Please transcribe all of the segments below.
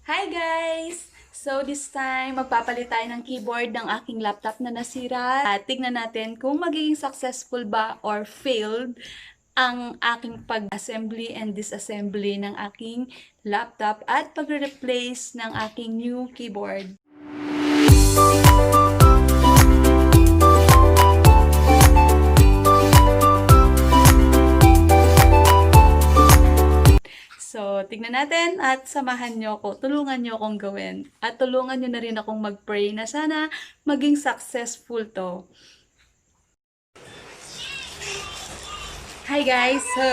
Hi guys! So this time, magpapalit tayo ng keyboard ng aking laptop na nasira. At tignan natin kung magiging successful ba or failed ang aking pag-assembly and disassembly ng aking laptop at pag-replace ng aking new keyboard. So, tignan natin at samahan nyo ako, tulungan nyo akong gawin. At tulungan nyo na rin akong mag-pray na sana maging successful to. Hi guys! So,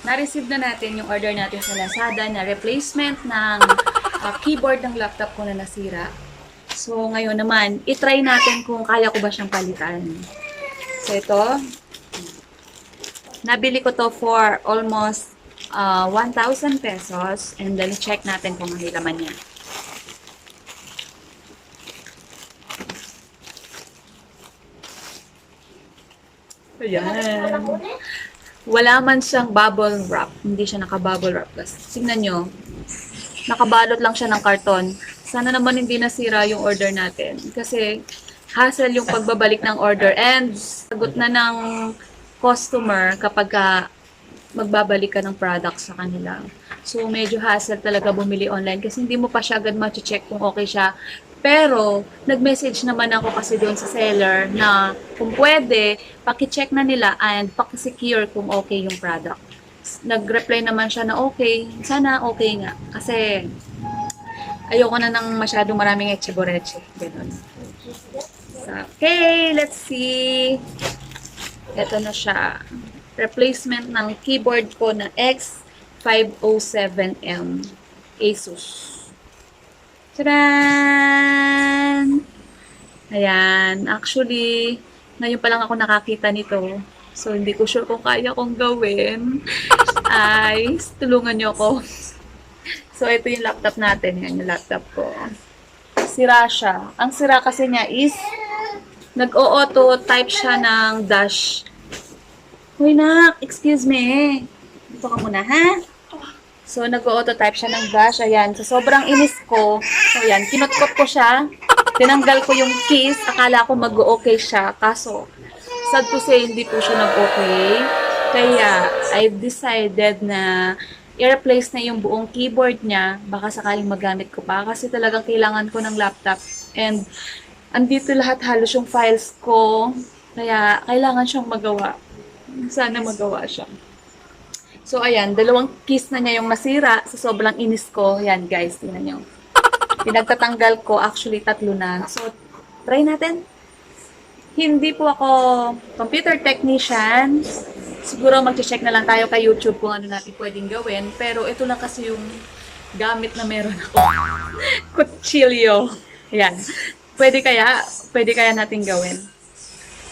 na-receive na natin yung order natin sa Lazada na replacement ng keyboard ng laptop ko na nasira. So, ngayon naman, itry natin kung kaya ko ba siyang palitan. So, ito, nabili ko to for almost 1,000 pesos and then check natin kung ano laman niya. Ayan. Wala man siyang bubble wrap. Hindi siya naka-bubble wrap. Tingnan nyo. Nakabalot lang siya ng karton. Sana naman hindi nasira yung order natin. Kasi hassle yung pagbabalik ng order. And sagot na ng customer kapag magbabalik ka ng product sa kanila. So, medyo hassle talaga bumili online kasi hindi mo pa siya agad ma-check kung okay siya. Pero, nag-message naman ako kasi doon sa seller na kung pwede, paki-check na nila and paki-secure kung okay yung product. Nag-reply naman siya na okay. Sana okay nga. Kasi, ayoko na ng masyadong maraming etche-boreche. Ganun. So, okay, let's see. Ito na siya. Replacement ng keyboard ko na X507M Asus. Tadaan! Ayan. Actually, ngayon pa lang ako nakakita nito. So, hindi ko sure kung kaya kong gawin. Ay, tulungan niyo ako. So, ito yung laptop natin. Yan yung laptop ko. Sira siya. Ang sira kasi niya is nag-o-auto type siya ng dash. Hoy nak, excuse me. Dito ka muna, ha? So, nag-auto type siya ng dash. Ayan. So, sobrang inis ko. So, ayan. Kinutkot ko siya. Tinanggal ko yung case. Akala ko mag-okay siya. Kaso, sad to say, hindi po siya nag-okay. Kaya, I've decided na i-replace na yung buong keyboard niya. Baka sakaling magamit ko pa. Kasi talagang kailangan ko ng laptop. And, andito lahat halos yung files ko. Kaya, kailangan siyang magawa. Sana magawa siya. So, ayan. Dalawang keys na niya yung nasira. Sa sobrang inis ko. Ayan, guys. Tingnan nyo. Pinagtatanggal ko. Actually, 3 na. So, try natin. Hindi po ako computer technician. Siguro mag-check na lang tayo kay YouTube kung ano natin pwedeng gawin. Pero ito lang kasi yung gamit na meron ako. Kutsilyo. Ayan. Pwede kaya natin gawin.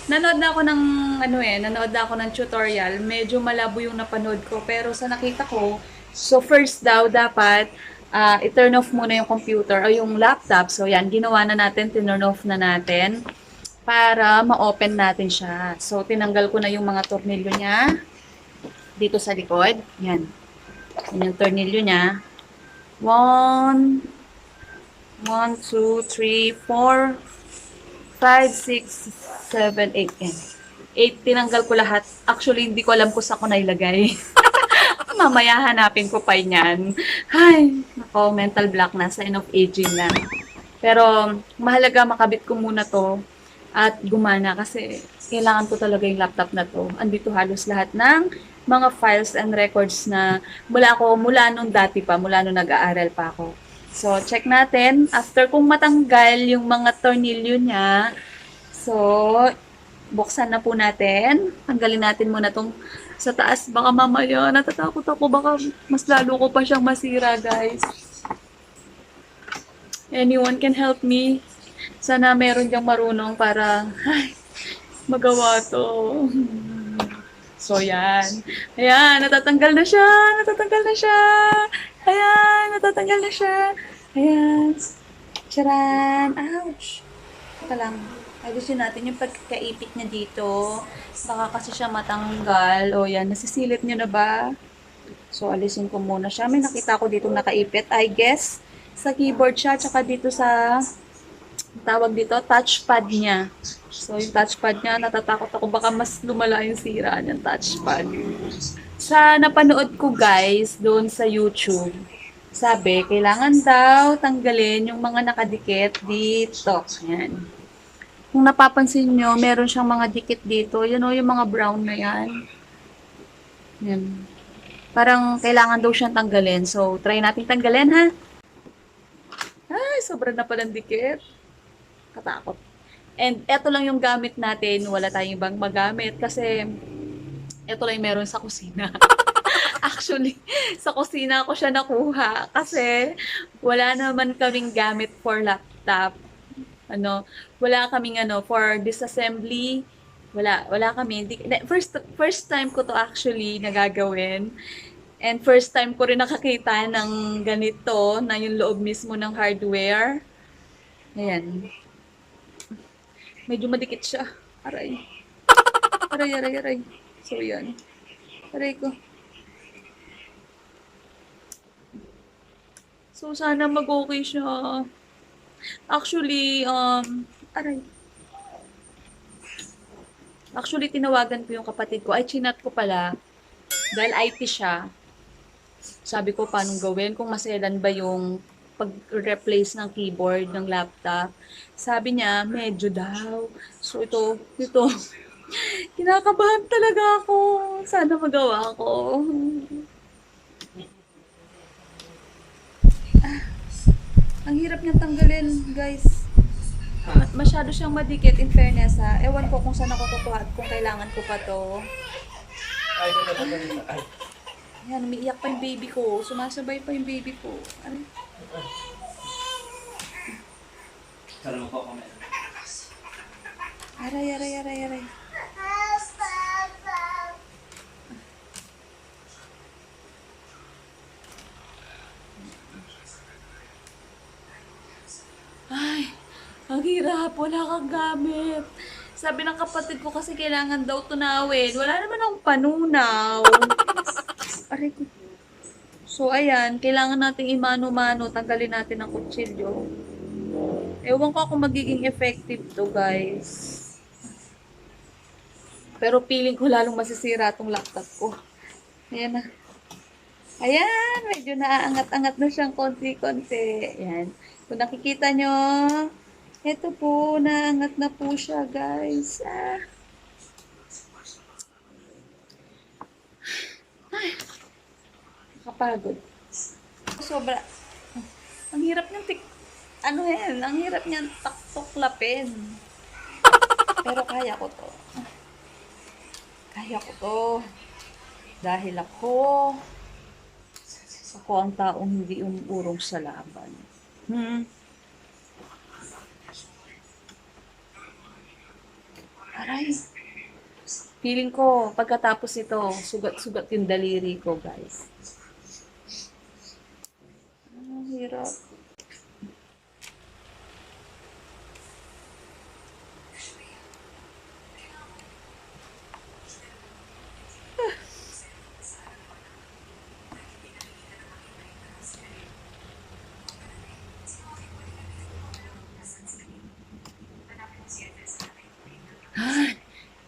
Nanood na ako ng nanood na ako ng tutorial. Medyo malabo yung napanood ko pero sa nakita ko, so first daw dapat i-turn off muna yung computer o yung laptop. So yan, ginawa na natin, tinurn off na natin para ma-open natin siya. So tinanggal ko na yung mga tornilyo niya dito sa likod. Yan. Yan yung tornilyo niya. 1 2 3 4 5, 6, 7, 8, yan. 8, tinanggal ko lahat. Actually, hindi ko alam kung saan ko nailagay. Mamaya hanapin ko pa yan. Ay, nako, mental block na, sign of aging na. Pero, mahalaga makabit ko muna to at gumana kasi kailangan ko talaga yung laptop na to. Andito halos lahat ng mga files and records na mula nung dati pa, mula nung nag-aaral pa ako. So, check natin. After kung matanggal yung mga tornilyo niya, so, buksan na po natin. Tanggalin natin muna tong sa taas. Baka mamaya, natatakot ako. Baka mas lalo ko pa siyang masira, guys. Anyone can help me? Sana meron diyang marunong para magawa to. So, yan. Ayan, natatanggal na siya. Natatanggal na siya. Ayan, natatanggal na siya. Ayan. Charan. Ouch. Ito lang. Ayusin natin yung pagkakaipit niya dito. Baka kasi siya matanggal. O yan, nasisilip niyo na ba? So, alisin ko muna siya. May nakita ko dito nakaipit. I guess, sa keyboard siya, tsaka dito sa, tawag dito, touchpad niya. So, yung touchpad niya, natatakot ako baka mas lumala yung sira ng touchpad. Sa napanood ko guys, doon sa YouTube, sabi, kailangan daw tanggalin yung mga nakadikit dito. Yan. Kung napapansin nyo, meron siyang mga dikit dito. Yan o, yung mga brown na yan. Yan. Parang kailangan daw siyang tanggalin. So, try natin tanggalin ha. Ay, sobrang na palang dikit. Katakot. And eto lang yung gamit natin. Wala tayong ibang magamit kasi eto lang yung meron sa kusina. Actually, sa kusina ko siya nakuha kasi wala naman kaming gamit for laptop. Wala kaming for disassembly. Wala kami. First time ko to actually nagagawin. And first time ko rin nakakita ng ganito na yung loob mismo ng hardware. Ayan. Medyo madikit siya. Aray. Aray. So, yan. Aray ko. So, sana mag-okay siya. Actually, aray. Actually, tinawagan ko yung kapatid ko. Ay, chinat ko pala. Dahil IT siya. Sabi ko, paano gawin? Kung maselan ba yung pag-replace ng keyboard ng laptop. Sabi niya, medyo daw. So, ito, kinakabahan talaga ako. Sana magawa ko. Ang hirap niyang tanggalin, guys. Masyado siyang madikit, in fairness ha. Ewan ko kung saan ako kukuha at kung kailangan ko pa to. Ayan, umiiyak pa yung baby ko. Sumasabay pa yung baby ko. Ano? Aray. Ay, ang hirap. Wala kang gamit. Sabi ng kapatid ko kasi kailangan daw tunawin. Wala naman akong panunaw. Aray ko. So, ayan. Kailangan nating imano-mano. Tanggalin natin ang kutsilyo. Ewan ko kung magiging effective to, guys. Pero feeling ko lalong masisira tong laptop ko. Ayan na. Ayan, medyo naaangat-angat na siyang konti-konti. Ayan. Kung nakikita nyo, ito po, naangat na po siya, guys. Ay, nakapagod. Sobra. Ang hirap niyang ang hirap niyang tuklapin. Pero kaya ko to. Dahil ako ang taong hindi umuurong sa laban. Aray. Feeling ko, pagkatapos ito, sugat-sugat yung daliri ko, guys. Ang hirap.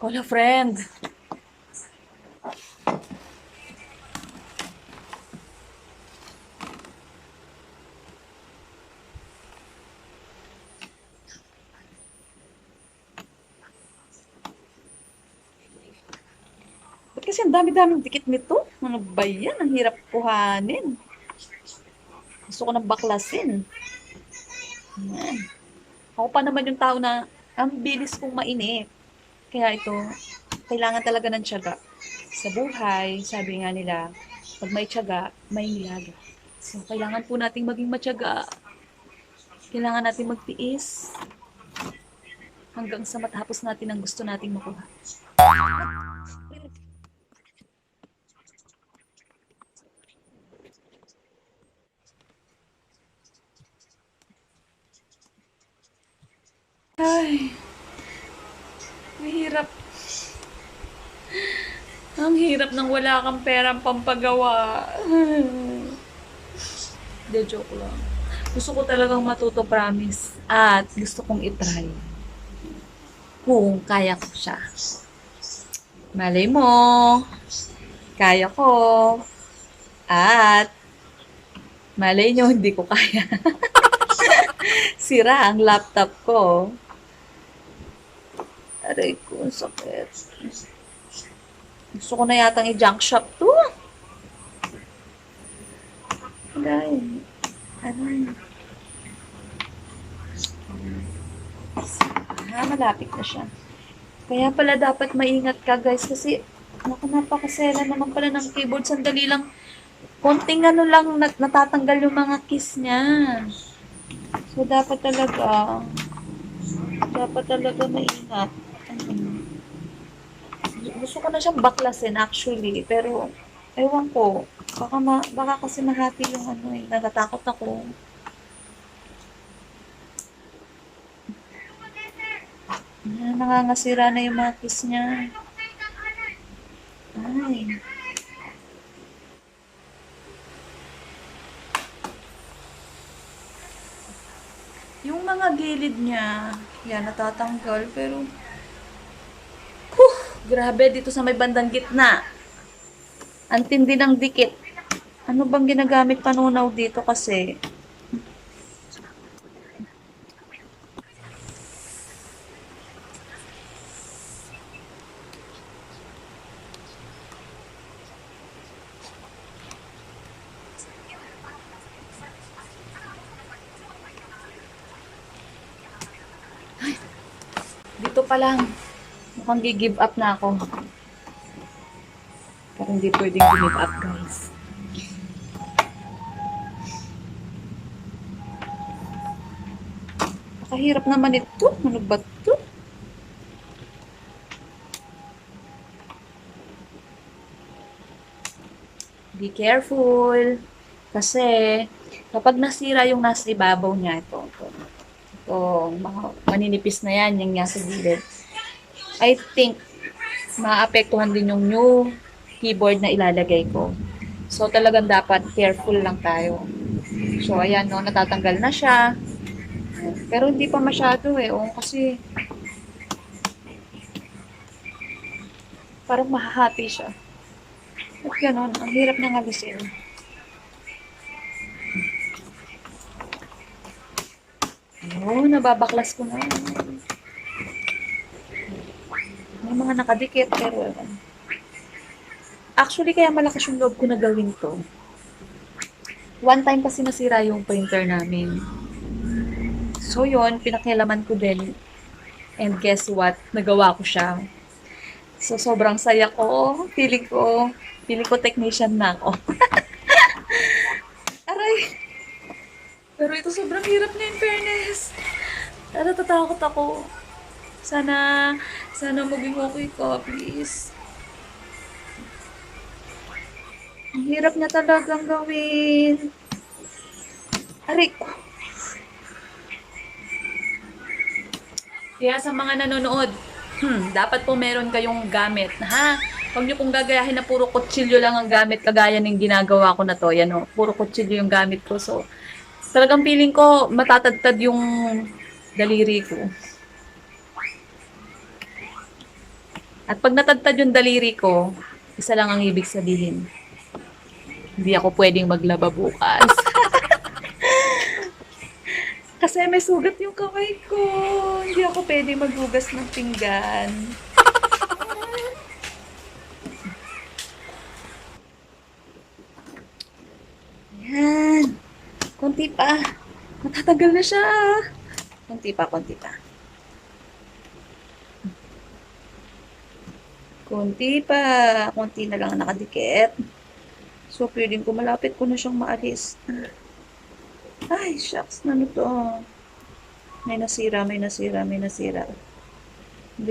Call a friend. Ba't kasi ang dami-daming dikit nito? Ano ba yan? Ang hirap kuhanin. Gusto ko nang baklasin. Yan. Ako pa naman yung tao na ang bilis kong mainit. Kaya ito, kailangan talaga ng tiyaga. Sa buhay, sabi nga nila, pag may tiyaga, may nilaga. So, kailangan po nating maging matyaga. Kailangan natin magtiis hanggang sa matapos natin ang gusto nating makuha. Ay, mahirap. Ang hirap nang wala kang perang pampagawa. De, joke lang. Gusto ko talagang matuto, promise. At gusto kong itry. Kung kaya ko siya. Malay mo, kaya ko. At malay nyo, hindi ko kaya. Sira ang laptop ko. Aray ko, sakit. Gusto ko na yatang i-junk shop to. Dahil, ano, malapit na siya. Kaya pala dapat maingat ka, guys, kasi naku, napakasela naman pala ng keyboard. Sandali lang, konting ano lang, natatanggal yung mga keys niya. So, dapat talaga maingat. Gusto ko na siyang baklasin, actually, pero, ewan ko, baka kasi mahati yung ano eh, natatakot ako. Nangangasira na yung mga keys niya. Ay. Yung mga gilid niya, yan, natatanggal, pero, grabe, dito sa may bandang gitna. Ang tindi ng dikit. Ano bang ginagamit panunaw dito kasi? Dito pa lang. Mukhang gi-give up na ako. Pero hindi pwedeng give up, guys. Nakahirap naman ito. Ano ba ito? Be careful. Kasi, kapag nasira yung nasa ibabaw niya, ito, mga maninipis na yan, yung nasa gilid. I think, maapektuhan din yung new keyboard na ilalagay ko. So, talagang dapat careful lang tayo. So, ayan, no, natatanggal na siya. Pero hindi pa masyado eh. O, kasi, parang mahahati siya. At ganon, ang hirap niyang alisin. Oh, nababaklas ko na. May mga nakadikit, pero actually, kaya malakas yung loob ko na gawin to. One time kasi nasira yung printer namin. So, yun, pinakialaman ko din. And guess what? Nagawa ko siya. So, sobrang saya ko. Feeling ko technician na ako. Aray! Pero ito sobrang hirap na in fairness. Natatakot ako. Sana maging okay ka, please. Ang hirap niya talagang gawin. Aray ko. Kaya sa mga nanonood, dapat po meron kayong gamit, ha? Huwag niyo pong gagayahin na puro kutsilyo lang ang gamit, kagaya ng ginagawa ko na to. Yan o, puro kutsilyo yung gamit ko. So, talagang feeling ko matatadtad yung daliri ko. At pag natadtad yung daliri ko, isa lang ang ibig sabihin. Hindi ako pwedeng maglaba bukas. Kasi may sugat yung kamay ko. Hindi ako pwedeng maghugas ng pinggan. Yan. Konti pa. Matatagal na siya. Konti pa, konti pa. Konti pa. Konti na lang nakadikit. So, pwedeng ko malapit ko na siyang maalis. Ay, shucks. Ano to? May nasira. Hindi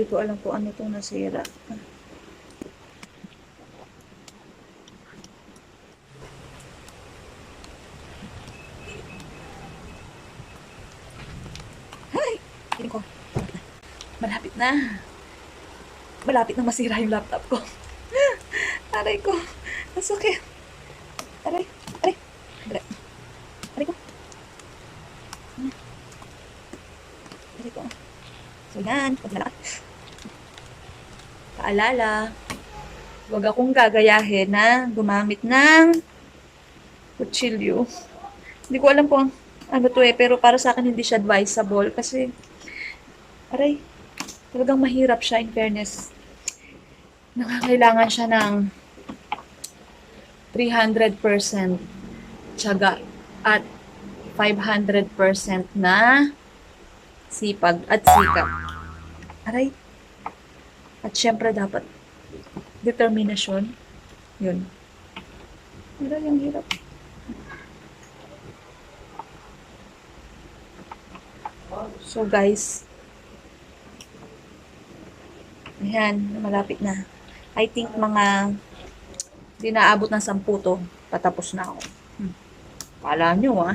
ko alam kung ano itong nasira. Ay! Piling ko. Malapit na. Malapit na masira yung laptop ko. Aray ko. Masakit. Aray. Aray. Aray. Aray ko. Aray ko. So yan. Paglalakad. Paalala. Huwag akong gagayahin na gumamit ng kutsilyo. Hindi ko alam kung ano to eh. Pero para sa akin hindi siya advisable. Kasi, aray. Talagang mahirap siya in fairness. Nakakailangan siya ng 300% tiyaga at 500% na sipag at sikap. Aray. At syempre dapat determinasyon. Yun. Aray, ang hirap. So guys, ayan, malapit na. I think mga di naabot ng 10 to. Patapos na ako. Kala nyo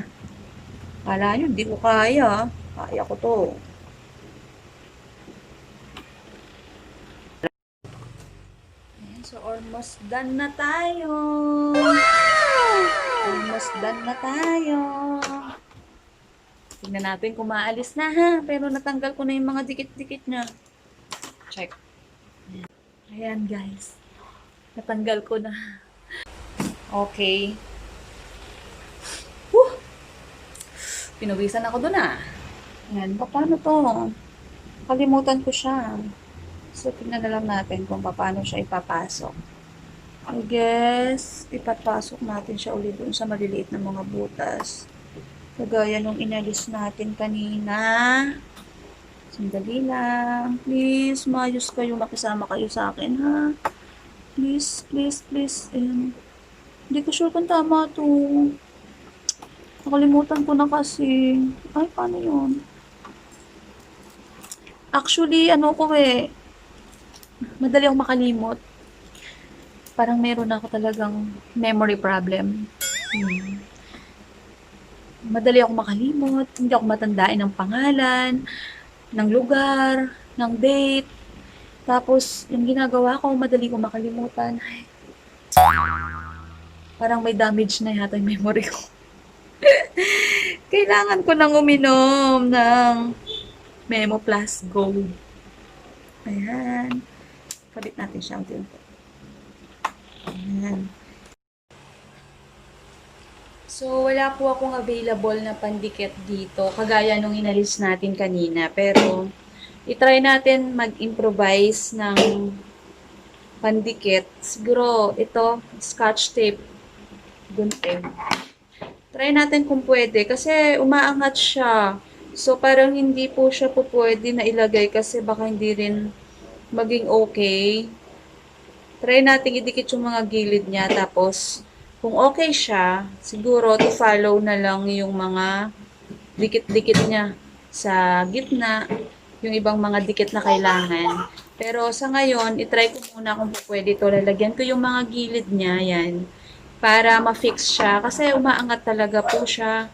Kala nyo, hindi ko kaya. Kaya ko to. Ayan, so almost done na tayo. Almost done na tayo. Tingnan natin kung maalis na ha. Pero natanggal ko na yung mga dikit-dikit niya. Check. Ayan guys. Natanggal ko na. Okay. Whew! Pinawisan ako dun ah. Ayan. Paano to? Kalimutan ko siya. So, tingnan na lang natin kung paano siya ipapasok. I guess, ipapasok natin siya ulit dun sa maliliit na mga butas. Kagaya nung inalis natin kanina. Sandali lang. Please, maayos kayo. Makisama kayo sa akin, ha? Please, please, please. Hindi ko sure kung tama to. Nakalimutan ko na kasi. Ay, paano yun? Actually, ano ko eh. Madali akong makalimot. Parang meron ako talagang memory problem. Madali ako makalimot. Hindi ako matandain ng pangalan, ng lugar, ng date. Tapos, yung ginagawa ko, madali ko makalimutan. Ay, parang may damage na yata yung memory ko. Kailangan ko nang uminom ng Memo Plus Gold. Ayan. Kabit natin siya unti-unti. Ayan. So, wala po akong available na pandikit dito, kagaya nung inalis natin kanina. Pero, itry natin mag-improvise ng pandikit. Siguro, ito, scotch tape, gunting. Try natin kung pwede, kasi umaangat siya. So, parang hindi po siya po pwede na ilagay kasi baka hindi rin maging okay. Try natin idikit yung mga gilid niya. Tapos, kung okay siya, siguro to-follow na lang yung mga dikit-dikit niya sa gitna, yung ibang mga dikit na kailangan. Pero sa ngayon, itry ko muna kung pwede to. Lalagyan ko yung mga gilid niya, yan, para ma-fix siya. Kasi umaangat talaga po siya.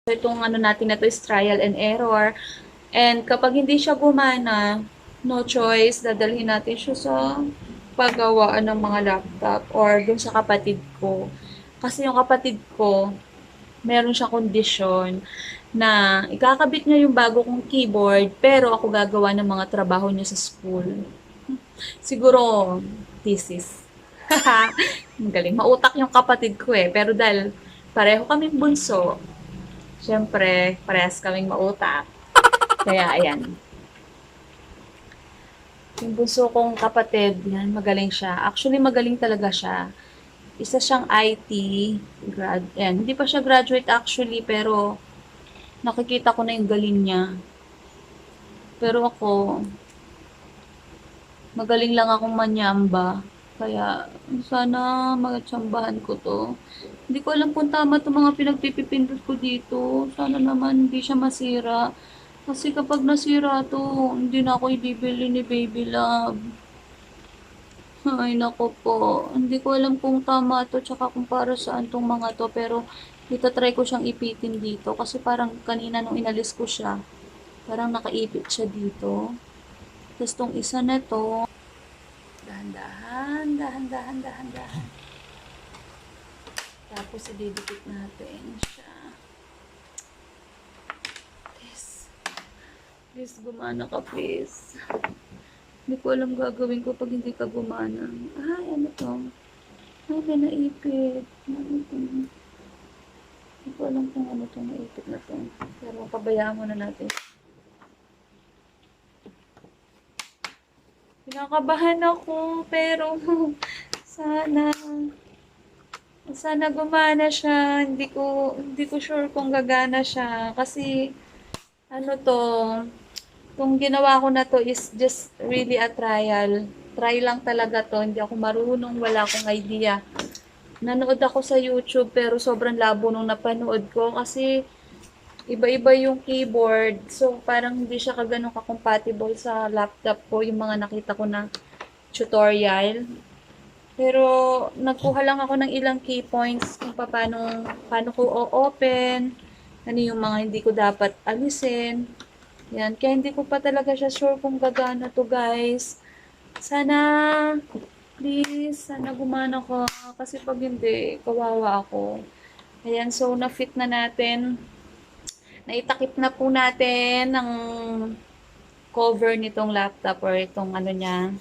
Itong ano natin na to is trial and error. And kapag hindi siya gumana, no choice, dadalhin natin siya sa paggawaan ng mga laptop or dun sa kapatid ko. Kasi yung kapatid ko, meron siyang kondisyon na ikakabit niya yung bago kong keyboard, pero ako gagawa ng mga trabaho niya sa school. Siguro, thesis. Ang galing. Mautak yung kapatid ko eh. Pero dahil pareho kaming bunso, syempre, parehas kaming mautak. Kaya, ayan. Yung bunso kong kapatid, yan, magaling siya. Actually, magaling talaga siya. Isa siyang IT ayan, hindi pa siya graduate actually, pero nakikita ko na yung galing niya. Pero ako, magaling lang akong manyamba. Kaya, sana magtsambahan ko to. Hindi ko alam kung tama itong mga pinagpipipindot ko dito. Sana naman hindi siya masira. Kasi kapag nasira to, hindi na ako ibibili ni Baby Love. Ay, nako po. Hindi ko alam kung tama to, tsaka kung para saan tong mga to. Pero, itatry ko siyang ipitin dito. Kasi parang kanina nung inalis ko siya, parang nakaipit siya dito. Tapos tong isa na to, dahan-dahan, dahan-dahan, dahan-dahan. Tapos, ididikit natin siya. Please. Please, gumana ka, please. Hindi ko alam gagawin ko pag hindi ka gumana. Ay, ano to? Ay, may naipit. Ano to? Hindi ko alam kung ano to, naipit na to. Pero pabayaan muna natin. Kinakabahan ako, pero sana gumana siya. Hindi ko sure kung gagana siya kasi ano to, kung ginawa ko na to is just really a trial. Try lang talaga to. Hindi ako marunong, wala akong idea. Nanood ako sa YouTube pero sobrang labo nung napanood ko kasi iba-iba yung keyboard. So parang hindi siya kagano'n ka-compatible sa laptop ko yung mga nakita ko na tutorial. Pero nagkuha lang ako ng ilang key points kung paano ko o-open, ano yung mga hindi ko dapat alisin. Yan, kaya hindi ko pa talaga siya sure kung gagana to, guys. Sana, please, sana gumana ka. Kasi pag hindi, kawawa ako. Ayan, so na-fit na natin. Naitakip na po natin ang cover nitong laptop or itong ano niya.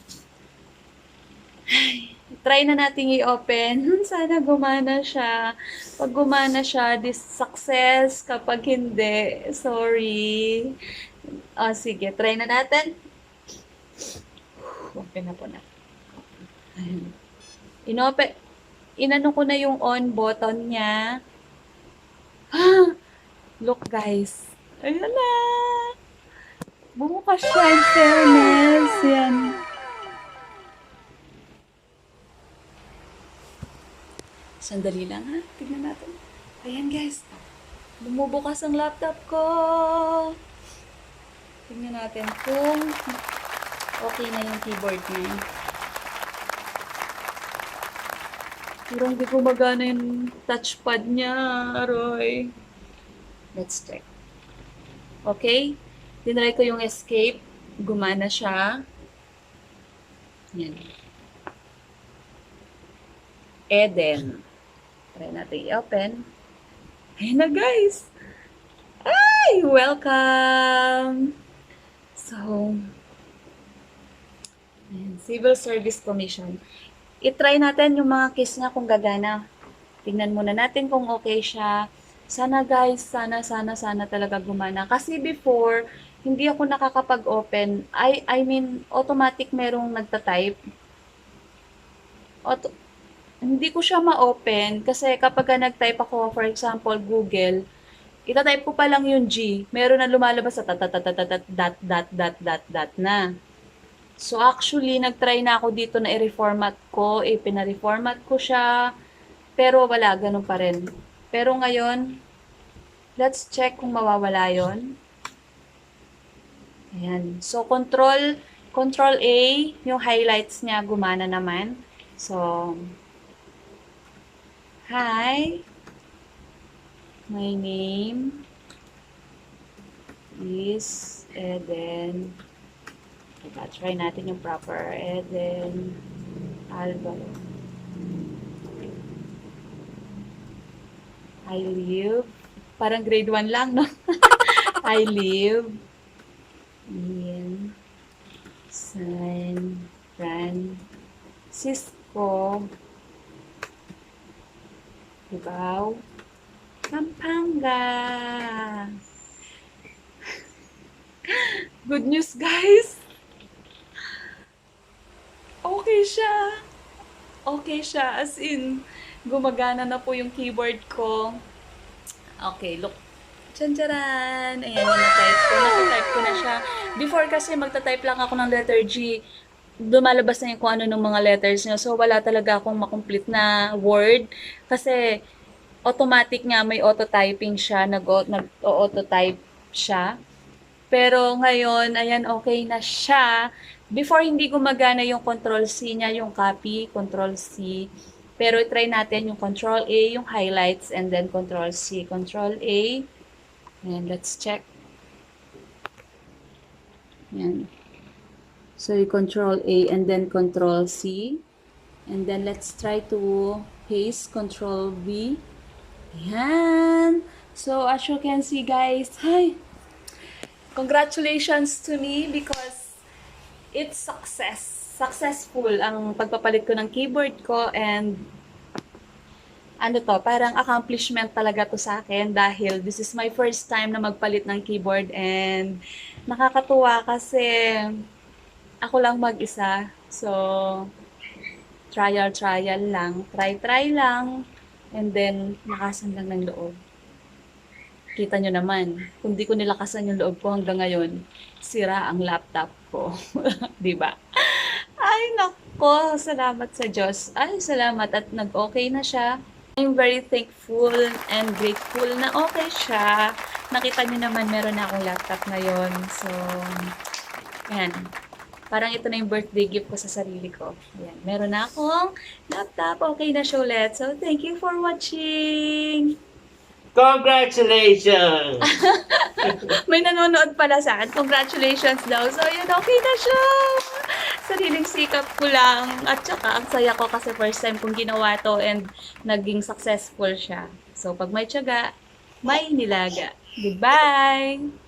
Try na natin i-open. Sana gumana siya. Pag gumana siya, this success. Kapag hindi, sorry. Sige, try na natin. Open na po na. Inopen. Inano ko na yung on button niya. Look, guys. Ayan na. Bumukas siya in fairness. Yan. Sandali lang ha. Tignan natin. Ayan, guys. Bumubukas ang laptop ko. Tignan natin kung okay na yung keyboard niya. Pero hindi gumagana yung touchpad niya, Aroy. Let's check. Okay? Tinry ko yung escape. Gumana siya. Yan. Eden. Try natin i-open. Ayan na, guys. Ay! Welcome! So, ayan, Civil Service Commission. I-try natin yung mga case niya kung gagana. Tingnan muna natin kung okay siya. Sana guys, sana talaga gumana. Kasi before, hindi ako nakakapag-open. I mean, automatic merong nagta-type. Hindi ko siya ma-open kasi kapag nag-type ako, for example, Google, itatype ko pa lang yung G, meron na lumalabas sa dot na. So actually, nag-try na ako dito na i-reformat ko, pina-reformat ko siya, pero wala, ganun pa rin. Pero ngayon, let's check kung mawawala yon. Ayan. So, Control A, yung highlights niya, gumana naman. So, hi. My name. is Eden. Try natin yung proper. Eden Alvaro. I live. Parang grade 1 lang, no? I live in San Francisco, Cubao, Pampanga. Good news, guys! Okay siya. Okay siya. As in, gumagana na po yung keyboard ko. Okay, look. Tchan-tcharan! Ayan, na-type ko. Na-type ko na siya. Before kasi magta-type lang ako ng letter G, lumalabas na yung kung ano ng mga letters niya. So, wala talaga akong makomplete na word. Kasi, automatic nga may auto-typing siya. Nag-auto-type siya. Pero ngayon, ayan, okay na siya. Before, hindi gumagana yung Control-C niya, yung copy, Control-C. Pero try natin yung Control-A, yung highlights, and then Control-C. Control-A. And let's check. Ayan. So, you Control-A and then Control-C. And then, let's try to paste Control-V. Ayan. So, as you can see, guys, hi! Congratulations to me because it's successful ang pagpapalit ko ng keyboard ko, and ano to, parang accomplishment talaga to sa akin dahil this is my first time na magpalit ng keyboard, and nakakatuwa kasi ako lang mag-isa. So, trial lang, try lang, and then nakasan lang ng loob. Kita nyo naman, kung di ko nilakasan yung loob ko hanggang ngayon, sira ang laptop ko. Diba? Ay, nako, salamat sa Diyos. Ay, salamat at nag-okay na siya. I'm very thankful and grateful na okay siya. Nakita nyo naman, meron na akong laptop ngayon. So, ayan. Parang ito na yung birthday gift ko sa sarili ko. Ayan. Meron na akong laptop. Okay na siya ulit. So, thank you for watching. Congratulations! May nanonood pala sa akin. Congratulations daw. So, yun, okay na siya. Sariling sikap ko lang. At saka, ang saya ko kasi first time kong ginawa to and naging successful siya. So, pag may tiyaga, may nilaga. Goodbye!